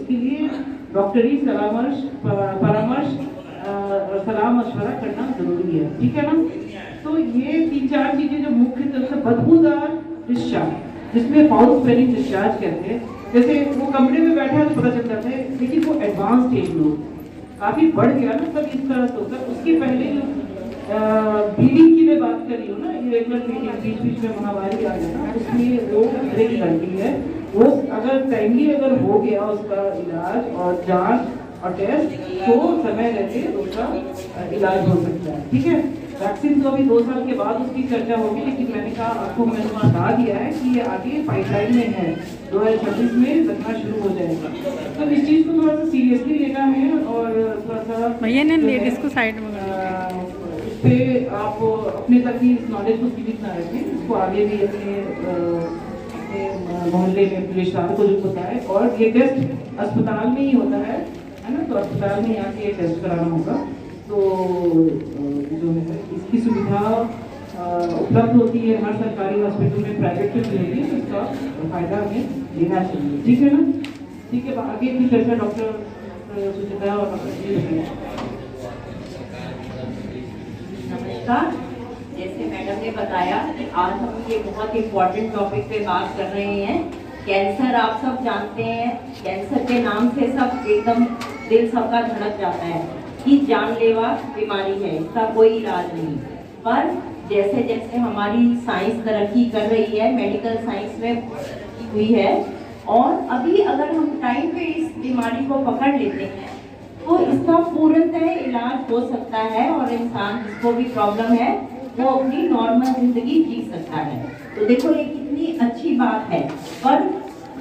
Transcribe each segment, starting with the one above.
उसके लिए डॉक्टरी परामर्श सलाह मशवरा करना जरूरी है, ठीक है ना। तो ये 3-4 चीजें जो मुख्य तरह से बदबूदार डिस्चार्ज, जिसमें फाउल स्मेलिंग डिस्चार्ज कहते हैं, जैसे वो कमरे में बैठा है तो पता चल जाता है, लेकिन वो एडवांस स्टेज में काफी बढ़ गया ना, तब इस तरह से होता है। उसके पहले जो ब्लीडिंग की मैं बात कर रही हूँ ना, इरेगुलर ब्लीडिंग, बीच बीच में महामारी आ गया ना, उसमें वो ब्रेक करती है। वो अगर टाइमली अगर हो गया उसका इलाज और जांच और टेस्ट, तो समय रहते उसका इलाज हो सकता है, ठीक है। वैक्सीन तो अभी 2 साल के बाद उसकी चर्चा होगी, लेकिन मैंने कहा आपको, मैंने बता दिया है कि ये आगे पाइपलाइन में है, 2026 में लगना शुरू हो जाएगा। तो इस चीज़ को थोड़ा सा सीरियसली लेना है और थोड़ा सा भैया ने लेडीज को साइड में इस पे आप अपने तक ही इस नॉलेज को सीमित ना रखें, इसको आगे भी अपने मोहल्ले में पुलिसदार को जो बताए। और ये टेस्ट अस्पताल में ही होता है ना, तो अस्पताल में यहाँ ये टेस्ट कराना होगा। तो जो है इसकी सुविधा उपलब्ध होती है हर सरकारी हॉस्पिटल में, प्राइवेट में भी होती है, इसका फायदा हमें लेना चाहिए, ठीक है ना। ठीक है, आगे की चर्चा डॉक्टर सुचिता और नमस्कार। जैसे मैडम ने बताया, आज हम ये बहुत इम्पोर्टेंट टॉपिक पे बात कर रहे हैं। कैंसर आप सब जानते हैं, कैंसर के नाम से सब एकदम दिल सबका धड़क जाता है कि जानलेवा बीमारी है, इसका कोई इलाज नहीं। पर जैसे जैसे हमारी साइंस तरक्की कर रही है, मेडिकल साइंस में तरक्की हुई है, और अभी अगर हम टाइम पे इस बीमारी को पकड़ लेते हैं तो इसका पूर्णतः इलाज हो सकता है और इंसान जिसको भी प्रॉब्लम है वो अपनी नॉर्मल जिंदगी जी सकता है। तो देखो ये कितनी अच्छी बात है, पर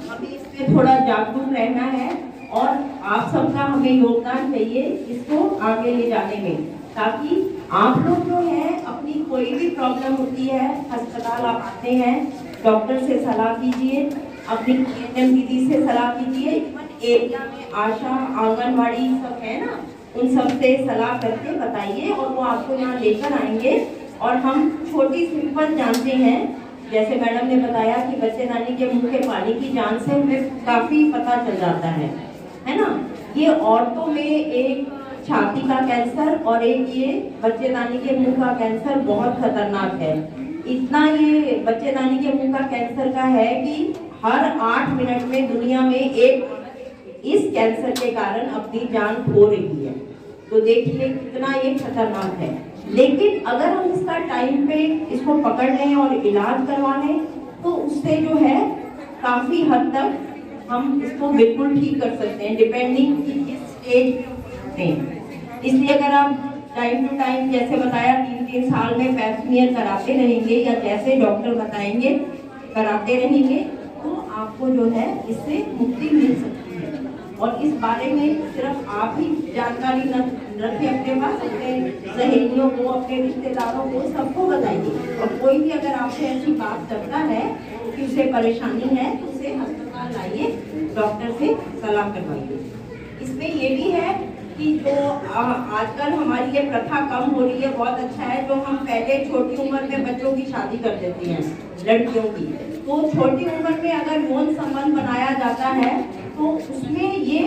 हमें इसमें थोड़ा जागरूक रहना है और आप सबका हमें योगदान चाहिए इसको आगे ले जाने में, ताकि आप लोग जो है अपनी कोई भी प्रॉब्लम होती है, अस्पताल आप आते हैं, डॉक्टर से सलाह कीजिए, अपनी एएनएम दीदी से सलाह कीजिए, इवन एरिया में आशा आंगनवाड़ी सब है ना, उन सब से सलाह करके बताइए और वो आपको यहाँ लेकर आएंगे। और हम छोटी सिंपल जानते हैं, जैसे मैडम ने बताया कि बच्चेदानी के मुंह के पानी की जांच से हमें काफी पता चल जाता है ना। ये औरतों में एक छाती का कैंसर और एक ये बच्चेदानी के मुंह का कैंसर बहुत खतरनाक है। इतना ये बच्चेदानी के मुंह का कैंसर का है कि हर 8 मिनट में दुनिया में एक इस कैंसर के कारण अपनी जान खो रही है। तो देखिए कितना ये खतरनाक है। लेकिन अगर हम इसका टाइम पे इसको पकड़ लें और इलाज करवा लें तो उससे जो है काफी हद तक हम इसको बिल्कुल ठीक कर सकते हैं, डिपेंडिंग किस स्टेज में। इसलिए अगर आप टाइम टू टाइम, जैसे बताया 3-3 साल में पैप्समियर कराते रहेंगे या जैसे डॉक्टर बताएंगे कराते रहेंगे, तो आपको जो है इससे मुक्ति मिल सकती है। और इस बारे में सिर्फ आप ही जानकारी न रखें अपने पास, अपने सहेलियों को, अपने रिश्तेदारों को, सबको बताइए। और कोई भी अगर आपसे ऐसी बात करता है कि उसे परेशानी है तो उसे अस्पताल लाइए, डॉक्टर से सलाह करवाइए। इसमें ये भी है कि जो आजकल हमारी ये प्रथा कम हो रही है, बहुत अच्छा है। जो हम पहले छोटी उम्र में बच्चों की शादी कर देते हैं, लड़कियों की, तो छोटी उम्र में अगर यौन संबंध बनाया जाता है तो उसमें ये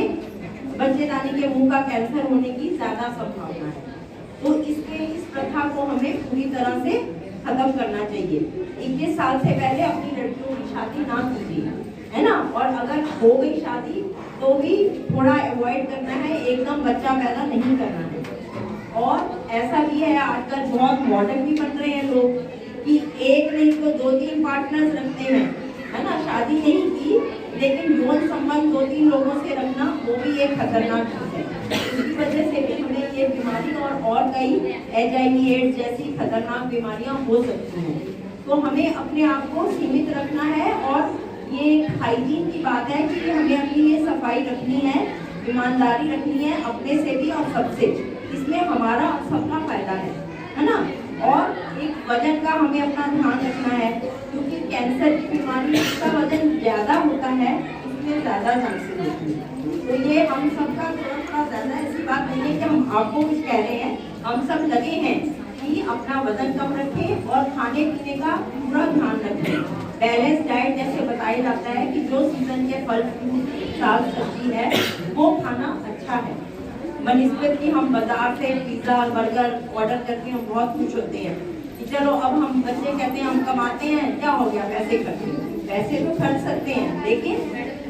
बच्चेदानी के मुंह का कैंसर होने की ज्यादा संभावना है। तो इसलिए इस प्रथा को हमें पूरी तरह से खत्म करना चाहिए। 21 साल से पहले अपनी लड़कियों की शादी ना कीजिए, है ना। और अगर हो गई शादी तो भी थोड़ा अवॉइड करना है, एकदम बच्चा पैदा नहीं करना है। और ऐसा भी है आजकल बहुत मॉडर्न भी बन रहे हैं लोग कि एक नहीं तो 2-3 पार्टनर्स रखते हैं, है ना। शादी नहीं की लेकिन यौन संबंध 2-3 लोगों से रखना वो भी एक खतरनाक चीज है। इसकी वजह से भी हमें ये बीमारी और कई HIV एड्स जैसी खतरनाक बीमारियां हो सकती हैं। तो हमें अपने आप को सीमित रखना है और ये हाइजीन की बात है कि हमें अपनी ये सफाई रखनी है, ईमानदारी रखनी है अपने से भी और सबसे। इसमें हमारा सबका फायदा है ना। और एक वजन का हमें अपना ध्यान रखना है, क्योंकि कैंसर की बीमारी का वजन ज्यादा होता है, इसमें ज्यादा चांसेस होती है। तो ये हम सबका थोड़ा ज्यादा ऐसी बात नहीं है कि हम आपको कुछ कह रहे हैं, हम सब लगे हैं कि अपना वजन कम रखें और खाने पीने का पूरा ध्यान रखें। बैलेंस डाइट जैसे बताया जाता है कि जो सीजन के फल फ्रूट साग सब्जी है बनिस्बत कि हम बाजार से पिज्ज़ा बर्गर ऑर्डर करके हम बहुत खुश होते हैं कि चलो अब हम बच्चे कहते हैं हम कमाते हैं, क्या हो गया पैसे खर्च, पैसे तो खर्च सकते हैं लेकिन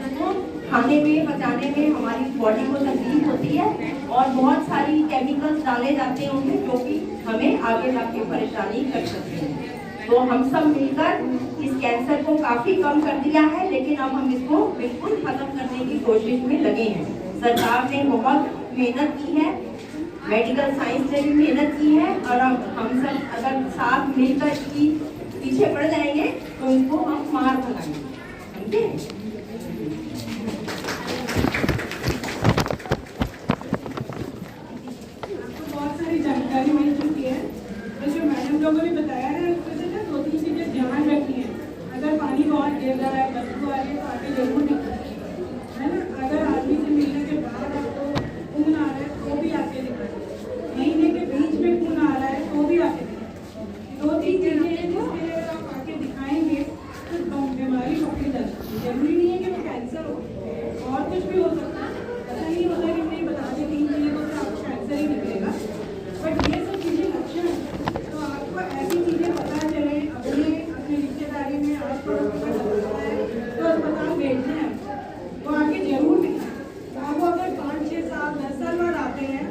उसको खाने में पचाने में हमारी बॉडी को तकलीफ होती है और बहुत सारी केमिकल्स डाले जाते हैं उनमें जो कि हमें आगे जाके परेशानी कर सकते हैं। तो हम सब मिलकर इस कैंसर को काफी कम कर दिया है, लेकिन अब हम इसको बिल्कुल खत्म करने की कोशिश में लगे हैं। सरकार ने बहुत मेहनत की है, मेडिकल साइंस ने भी मेहनत की है और अब हम सब अगर साथ मिलकर इसकी पीछे पड़ जाएंगे तो इनको हम मार बनाएंगे, समझे? जानकारी मिल चुकी है। तो जो मैडम लोगों ने बताया है उसमें से 2-3 चीजें ध्यान रखनी है। अगर पानी बहुत गिर रहा है, बदबू आ रही है तो आगे जरूर दिखाएं, है ना। अगर आदमी से मिलने के बाद आपको खून आ रहा है तो भी आके दिखाएं, महीने के बीच में खून आ रहा है तो भी आके दिखाएं। 2-3 चीजें हैं जिसके लिए अगर आप आके दिखाएंगे तो बीमारी पकड़ी जा सकती है। जरूरी नहीं है कि वो कैंसर हो, और कुछ भी हो सकता है। ऐसा नहीं होता कि नहीं बता दें 3 चीजें तो आपको कैंसर ही निकलेगा, बट ये सब चीजें लक्षण है। तो आपको ऐसी चीजें पता चले अपने रिश्तेदारी में आस पड़ोस में पता है तो अस्पताल भेजना है, तो आगे जरूर दिखाएं। आप अगर 5, 6, 7, 10 साल बाद आते हैं,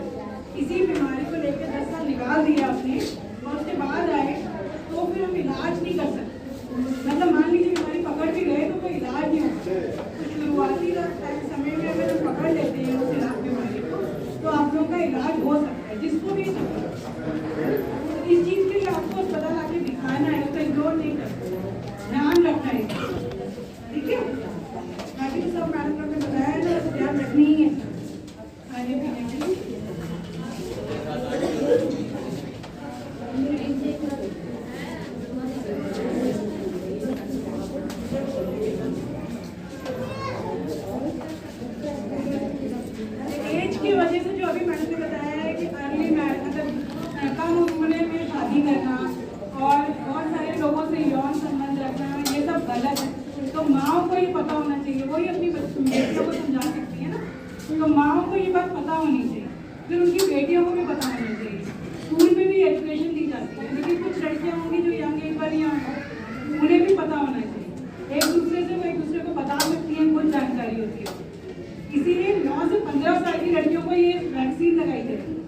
किसी बीमारी को लेकर 10 साल निकाल दिया आपने और उसके बाद आए तो फिर हम इलाज नहीं कर सकते। मतलब मान लीजिए बीमारी पकड़ भी गए तो कोई इलाज नहीं होता। तो शुरुआती समय में अगर हम पकड़ लेते हैं उस बीमारी को तो आप लोगों का इलाज हो सकता है, जिसको भी इस चीज के लिए आपको अस्पताल आके दिखाना है, उसका इग्नोर नहीं करना, ध्यान रखना है, ठीक है। बाकी तो सब मैडम लोग ने बताया है तो ध्यान रखनी ही है खाने पीने के लिए। एज की वजह से जो अभी मैडम ने बताया है कि अर्ली मैरिज मतलब कम उम्र में शादी करना और बहुत सारे लोगों से यौन संबंध रखना, ये सब गलत है। तो माँओं को ये पता होना चाहिए, वही अपनी बेटियों को समझा सकती है ना। तो माँओं को ये बात पता होनी चाहिए, फिर उनकी बेटियों को भी पता होना चाहिए। स्कूल में भी एजुकेशन दी जाती है, लेकिन कुछ लड़कियाँ होंगी जो यंग एज वाली होंगी, उन्हें भी पता होना चाहिए। एक दूसरे से वो एक दूसरे को बता सकती हैं, कुछ जानकारी होती है। इसीलिए 9 से 15 साल की लड़कियों को ये वैक्सीन लगाई जाती है,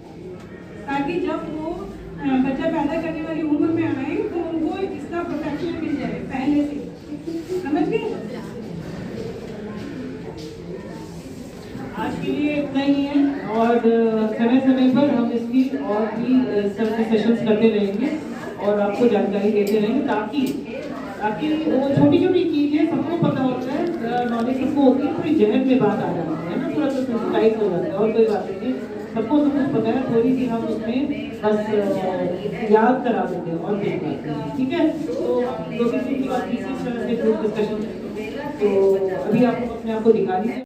ताकि जब वो बच्चा पैदा करने वाली उम्र में आए तो उनको इसका प्रोटेक्शन मिल जाए पहले से, समझ गए? आज के लिए इतना ही है और समय समय पर हम इसकी और भी सेशंस करते रहेंगे और आपको जानकारी देते रहेंगे ताकि वो छोटी छोटी चीजें सबको पता होता है, नॉलेज सबको होती है, थोड़ी जहन में बात आ जाती है ना, थोड़ा सा सेंसिटाइज हो जाता है और कोई बात नहीं, सबको सब कुछ पता है, थोड़ी सी हम उसमें बस याद करा देते हैं और देख पाते हैं, ठीक है। तो जो भी बात इसी तरह से ग्रुप डिस्कशन, तो अभी आप अपने आप को दिखा दीजिए।